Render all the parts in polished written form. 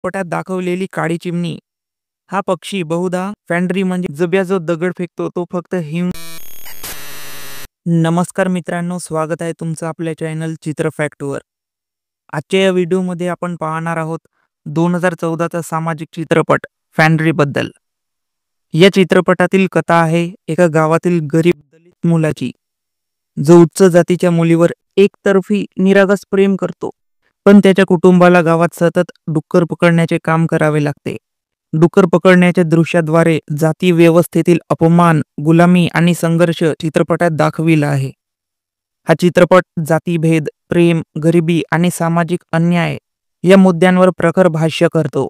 चित्रपटात दाखवलेली काळी चिमणी हा पक्षी बहुधा फॅन्ड्री म्हणजे जब्या जो दगड फेकतो तो फक्त हिम. नमस्कार मित्रांनो, स्वागत आहे तुमचं आपल्या चॅनल चित्र फॅक्टवर. आजच्या या व्हिडिओमध्ये आपण पाहणार आहोत 2014चा सामाजिक चित्रपट फॅन्ड्री बद्दल. या चित्रपटातील कथा आहे एका गावातील गरीब दलित मुलाची, जो उच्च जातीच्या मुलीवर एकतर्फी निरागस प्रेम करतो. पण त्याच्या कुटुंबाला गावात सतत डुक्कर पकडण्याचे काम करावे लागते. डुक्कर पकडण्याच्या दृश्याद्वारे जाती व्यवस्थेतील अपमान, गुलामी आणि संघर्ष चित्रपटात दाखविला आहे. हा चित्रपट जातीभेद, प्रेम, गरिबी आणि सामाजिक अन्याय या मुद्द्यांवर प्रखर भाष्य करतो.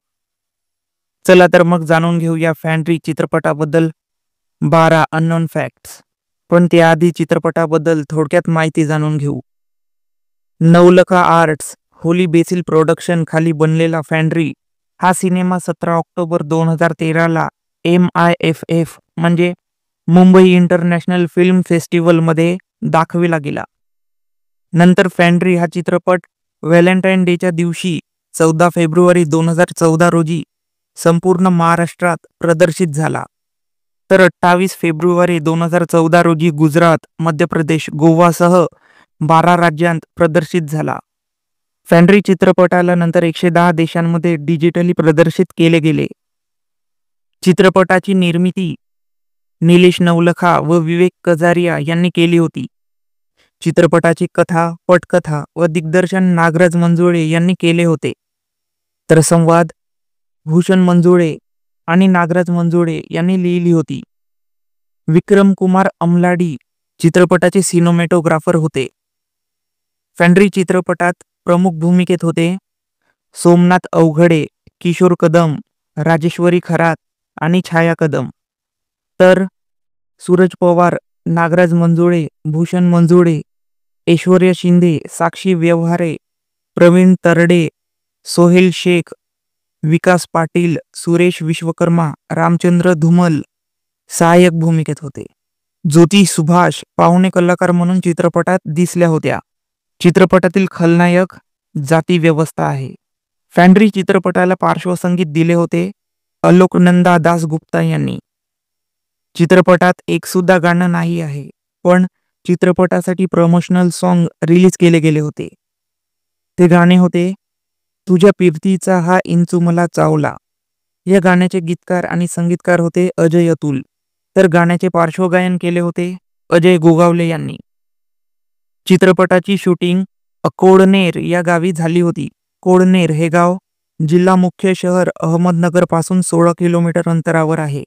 चला तर मग जाणून घेऊया फॅन्ड्री चित्रपटाबद्दल 12 अननोन फॅक्ट्स. पण त्याआधी चित्रपटाबद्दल थोडक्यात माहिती जाणून घेऊ. Navlakha arts, holy basil production खाली बनलेला फॅन्ड्री हा सिनेमा 17 ऑक्टोबर 2013ला MIFF म्हणजे मुंबई इंटरनॅशनल फिल्म फेस्टिवलमध्ये दाखविला गेला. नंतर फॅन्ड्री हा चित्रपट व्हॅलेंटाईन डेच्या दिवशी 14 फेब्रुवारी 2014 रोजी संपूर्ण महाराष्ट्रात प्रदर्शित झाला. तर 28 फेब्रुवारी 2014 रोजी गुजरात, मध्य प्रदेश, गोवासह 12 राज्यांत प्रदर्शित झाला. फॅन्ड्री चित्रपटाला नंतर 110 देशांमध्ये डिजिटली प्रदर्शित केले गेले. चित्रपटाची निर्मिती निलेश नवलखा व विवेक कजारिया यांनी केली होती. चित्रपटाची कथा, पटकथा व दिग्दर्शन नागराज मंजुळे यांनी केले होते. तर संवाद भूषण मंजुळे आणि नागराज मंजुळे यांनी लिहिली होती. विक्रम कुमार अमलाडी चित्रपटाचे सिनेमॅटोग्राफर होते. फॅन्ड्री चित्रपटात प्रमुख भूमिकेत होते सोमनाथ अवघडे, किशोर कदम, राजेश्वरी खरात आणि छाया कदम. तर सूरज पवार, नागराज मंजुळे, भूषण मंजुळे, ऐश्वर्या शिंदे, साक्षी व्यवहारे, प्रवीण तरडे, सोहेल शेख, विकास पाटील, सुरेश विश्वकर्मा, रामचंद्र धुमल सहाय्यक भूमिकेत होते. ज्योती सुभाष पाहुणे कलाकार म्हणून चित्रपटात दिसल्या होत्या. चित्रपटातील खलनायक जाती व्यवस्था आहे. फॅन्ड्री चित्रपटाला पार्श्वसंगीत दिले होते अलोकनंदा दासगुप्ता यांनी. चित्रपटात एक सुद्धा गाणं नाही आहे, पण चित्रपटासाठी प्रमोशनल सॉन्ग रिलीज केले गेले होते. ते गाणे होते तुझ्या फिरतीचा हा इंचू मला चावला. या गाण्याचे गीतकार आणि संगीतकार होते अजय अतुल. तर गाण्याचे पार्श्वगायन केले होते अजय गोगावले यांनी. चित्रपटाची शूटिंग अकोडनेर या गावी झाली होती. कोडनेर हे गाव जिल्हा मुख्य शहर अहमदनगर पासून 16 किलोमीटर अंतरावर आहे.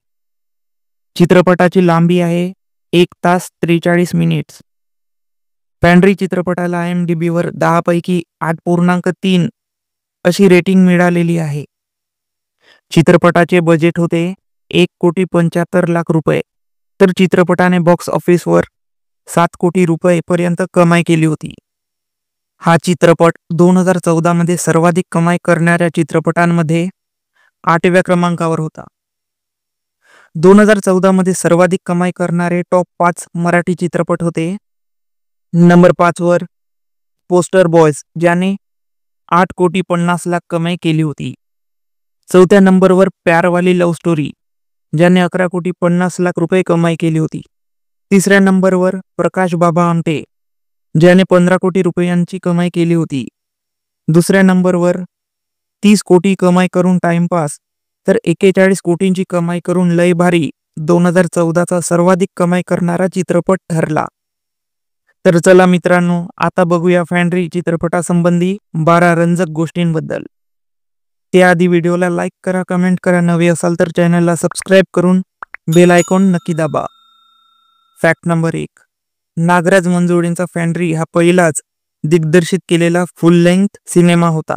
चित्रपटाची लांबी आहे 1 तास 43 मिनिट्स. फॅन्ड्री चित्रपटाला IMDbवर 10 पैकी 8.3 अशी रेटिंग मिळालेली आहे. चित्रपटाचे बजेट होते 1,75,00,000 रुपये. तर चित्रपटाने बॉक्स ऑफिसवर 7 कोटी रुपये पर्यंत कमाई केली होती. हा चित्रपट 2014 मध्ये सर्वाधिक कमाई करणाऱ्या चित्रपटांमध्ये 8व्या क्रमांकावर होता. 2014 मध्ये सर्वाधिक कमाई करणारे टॉप 5 मराठी चित्रपट होते. नंबर 5 वर पोस्टर बॉयज ज्याने 8,50,00,000 कमाई केली होती. चौथ्या नंबरवर प्यारवाली लव्ह स्टोरी ज्याने 11,50,00,000 रुपये कमाई केली होती. तिसऱ्या नंबरवर प्रकाश बाबा आमटे ज्याने 15 कोटी रुपयांची कमाई केली होती. दुसऱ्या नंबरवर 30 कोटी कमाई करून टाइमपास, तर 41 कोटींची कमाई करून लय भारी 2014चा सर्वाधिक कमाई करणारा चित्रपट ठरला. तर चला मित्रांनो, आता बघूया फॅन्ड्री चित्रपटासंबंधी 12 रंजक गोष्टींबद्दल. त्याआधी व्हिडिओला लाईक करा, कमेंट करा, नवे असाल तर चॅनलला सबस्क्राईब करून बेल आयकॉन नक्की दाबा. Fact number 1. नागराज मंजुळेंचा फॅन्ड्री हा पहिलाच दिग्दर्शित केलेला फुल लेंग्थ सिनेमा होता.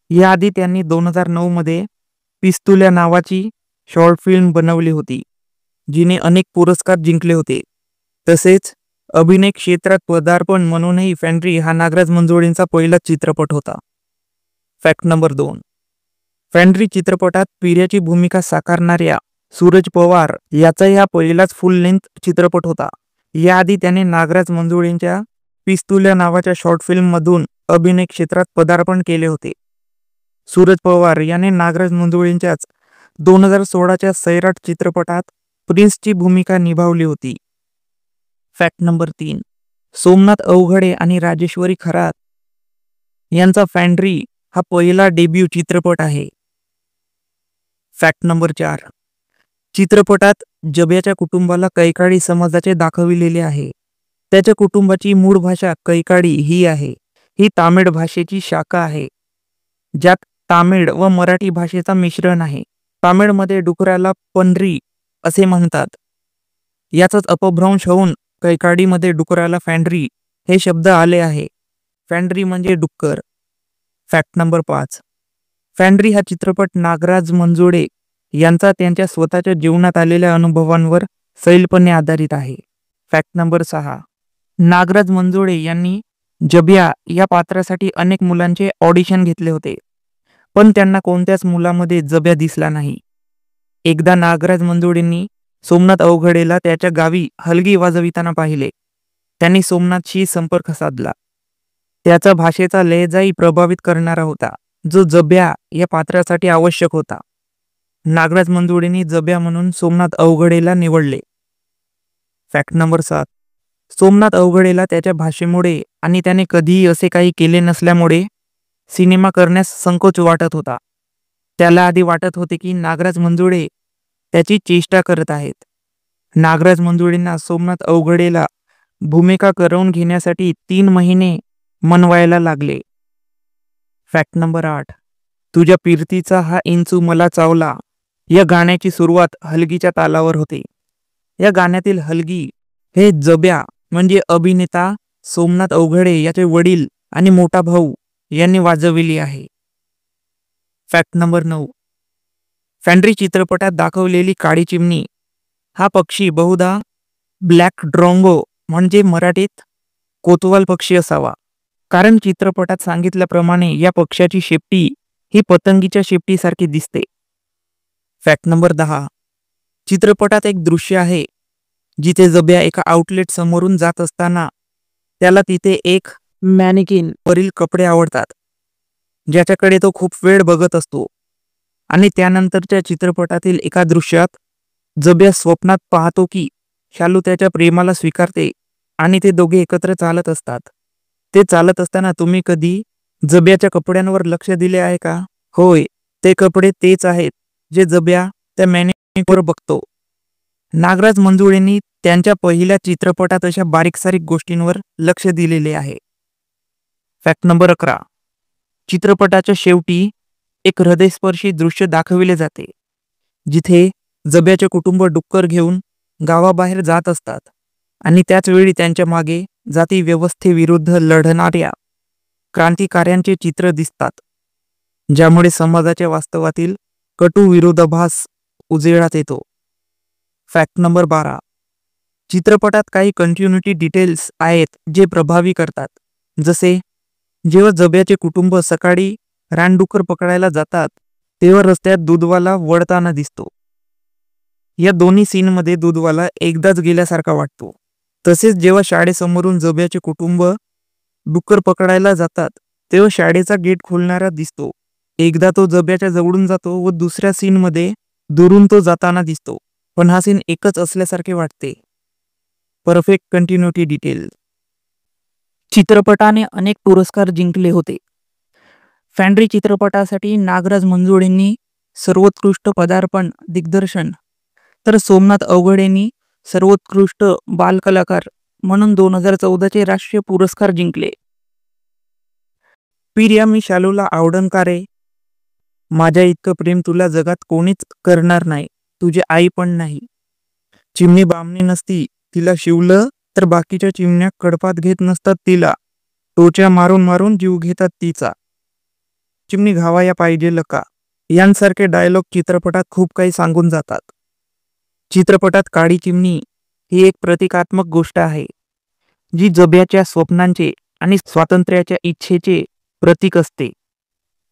याआधी त्यांनी 2009 मध्ये पिस्तूल या नावाची शॉर्ट फिल्म बनवली होती, जिने अनेक पुरस्कार जिंकले होते. तसेच अभिनय क्षेत्रात पदार्पण म्हणूनही फॅन्ड्री हा नागराज मंजुळेंचा पहिला चित्रपट होता. Fact number 2. फॅन्ड्री चित्रपटात पिर्याची भूमिका साकारणाऱ्या सूरज पवार याचाही हा पहिलाच फुल लेंथ चित्रपट होता. याआधी त्याने नागराज मंजुळेंच्या पिस्तूल या नावाच्या शॉर्ट फिल्ममधून अभिनय क्षेत्रात पदार्पण केले होते. सूरज पवार याने नागराज मंजुळेंच्याच 2016च्या सैराट चित्रपटात प्रिन्सची भूमिका निभावली होती. Fact number 3. सोमनाथ अवघडे आणि राजेश्वरी खरात यांचा फॅन्ड्री हा पहिला डेब्यू चित्रपट आहे. Fact number 4. चित्रपटात जब्याच्या कुटुंबाला कैकाडी समाजाचे दाखविलेले आहे. त्याच्या कुटुंबाची मूळ भाषा कैकाडी ही आहे. ही तामिळ भाषेची शाखा आहे, ज्यात तामिळ व मराठी भाषेचा मिश्रण आहे. तामिळमध्ये डुकराला पंढरी असे म्हणतात. याचाच अपभ्रंश होऊन कैकाडीमध्ये डुकराला फॅन्ड्री हे शब्द आले आहे. फॅन्ड्री म्हणजे डुक्कर. Fact number 5. फॅन्ड्री हा चित्रपट नागराज मंजुळे यांचा त्यांच्या स्वतःच्या जीवनात आलेल्या अनुभवांवर सैलपणे आधारित आहे. Fact number 6. नागराज मंजुळे यांनी जब्या या पात्रासाठी अनेक मुलांचे ऑडिशन घेतले होते, पण त्यांना कोणत्याच मुलामध्ये जब्या दिसला नाही. एकदा नागराज मंजुळेंनी सोमनाथ अवघडेला त्याच्या गावी हलगी वाजविताना पाहिले. त्यांनी सोमनाथशी संपर्क साधला. त्याचा भाषेचा लहेजाही प्रभावित करणारा होता, जो जब्या या पात्रासाठी आवश्यक होता. नागराज मंजुळेंनी जब्या म्हणून सोमनाथ अवघडेला निवडले. Fact number 7. सोमनाथ अवघडेला त्याच्या भाषेमुळे आणि त्याने कधीही असे काही केले नसल्यामुळे सिनेमा करण्यास संकोच वाटत होता. त्याला आधी वाटत होते की नागराज मंजुळे त्याची चेष्टा करत आहेत. नागराज मंजुळेंना सोमनाथ अवघडेला भूमिका करवून घेण्यासाठी 3 महिने मनवायला लागले. Fact number 8. तुझ्या पिरतीचा हा इंचू मला चावला या गाण्याची सुरुवात हलगीच्या तालावर होते. या गाण्यातील हलगी हे जब्या म्हणजे अभिनेता सोमनाथ अवघडे याचे वडील आणि मोठा भाऊ यांनी वाजविली आहे. Fact number 9. फॅन्ड्री चित्रपटात दाखवलेली काळी चिमणी हा पक्षी बहुधा ब्लॅक ड्रॉंगो म्हणजे मराठीत कोतवाल पक्षी असावा, कारण चित्रपटात सांगितल्याप्रमाणे या पक्ष्याची शेपटी ही पतंगीच्या शेपटीसारखी दिसते. Fact number 10. चित्रपटात एक दृश्य आहे जिथे जब्या एका आउटलेट समोरून जात असताना त्याला तिथे एक मॅनिकिन वरील कपडे आवडतात, ज्याच्याकडे तो खूप वेळ बघत असतो. आणि त्यानंतरच्या चित्रपटातील एका दृश्यात जब्या स्वप्नात पाहतो की शालू त्याच्या प्रेमाला स्वीकारते आणि ते दोघे एकत्र चालत असतात. ते चालत असताना तुम्ही कधी जब्याच्या कपड्यांवर लक्ष दिले आहे का? होय, ते कपडे तेच आहेत जे जब्या त्या मॅनिकिनवर बघतो. नागराज मंजुळेंनी त्यांच्या पहिल्या चित्रपटात अशा बारीक सारीक गोष्टींवर लक्ष दिलेले आहे. Fact number 11. चित्रपटाच्या शेवटी एक हृदयस्पर्शी दृश्य दाखविले जाते, जिथे जब्याचे कुटुंब डुक्कर घेऊन गावाबाहेर जात असतात आणि त्याच वेळी त्यांच्या मागे जाती व्यवस्थेविरुद्ध लढणाऱ्या क्रांतिकार्यांचे चित्र दिसतात, ज्यामुळे समाजाच्या वास्तवातील कटू विरोधाभास उजेडात येतो. Fact number 12. चित्रपटात काही कंटिन्युटी डिटेल्स आहेत जे प्रभावी करतात, जसे जेव्हा जब्याचे कुटुंब सकाळी रानडुक्कर पकडायला जातात तेव्हा रस्त्यात दूधवाला वळताना दिसतो. या दोन्ही सीनमध्ये दूधवाला एकदाच गेल्यासारखा वाटतो. तसेच जेव्हा शाळेसमोरून जब्याचे कुटुंब डुक्कर पकडायला जातात तेव्हा शाळेचा गेट खोलणारा दिसतो. एकदा तो जब्याच्या जवळून जातो व दुसऱ्या सीनमध्ये दुरून तो जाताना दिसतो, पण हा सीन एकच असल्यासारखे वाटते. Perfect continuity detail. चित्रपटाने अनेक पुरस्कार जिंकले होते. फॅन्ड्री चित्रपटासाठी नागराज मंजुळेंनी सर्वोत्कृष्ट पदार्पण दिग्दर्शन तर सोमनाथ अवघडेंनी सर्वोत्कृष्ट बालकलाकार म्हणून 2014चे राष्ट्रीय पुरस्कार जिंकले. पिर्या मी शालूला आवडन का रे, माझ्या इतकं प्रेम तुला जगात कोणीच करणार नाही, तुझी आई पण नाही. चिमणी बामणी नसती, तिला शिवलं तर बाकीच्या चिमण्या कडपात घेत नसतात तिला, टोच्या मारून मारून जीव घेतात तिचा. चिमणी घावाया पाहिजे लका यांसारखे डायलॉग चित्रपटात खूप काही सांगून जातात. चित्रपटात काळी चिमणी ही एक प्रतिकात्मक गोष्ट आहे, जी जब्याच्या स्वप्नांचे आणि स्वातंत्र्याच्या इच्छेचे प्रतीक असते.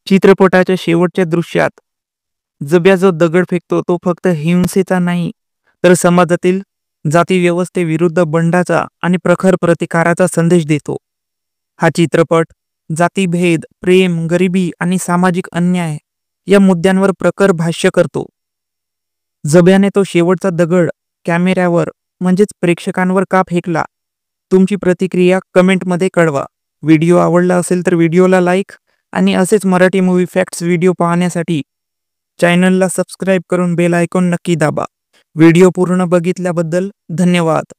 चित्रपटाच्या शेवटच्या दृश्यात जब्या जो दगड फेकतो तो फक्त हिंसेचा नाही, तर समाजातील जाती व्यवस्थेविरुद्ध बंडाचा आणि प्रखर प्रतिकाराचा संदेश देतो. हा चित्रपट जातीभेद, प्रेम, गरिबी आणि सामाजिक अन्याय या मुद्द्यांवर प्रखर भाष्य करतो. जब्याने तो शेवटचा दगड कॅमेऱ्यावर म्हणजेच प्रेक्षकांवर का फेकला? तुमची प्रतिक्रिया कमेंटमध्ये कळवा. व्हिडिओ आवडला असेल तर व्हिडिओला लाईक आणि असेच मराठी मूव्ही फॅक्ट्स व्हिडिओ पाहण्यासाठी चॅनलला सबस्क्राईब करून बेल आयकॉन नक्की दाबा. व्हिडिओ पूर्ण बघितल्याबद्दल धन्यवाद.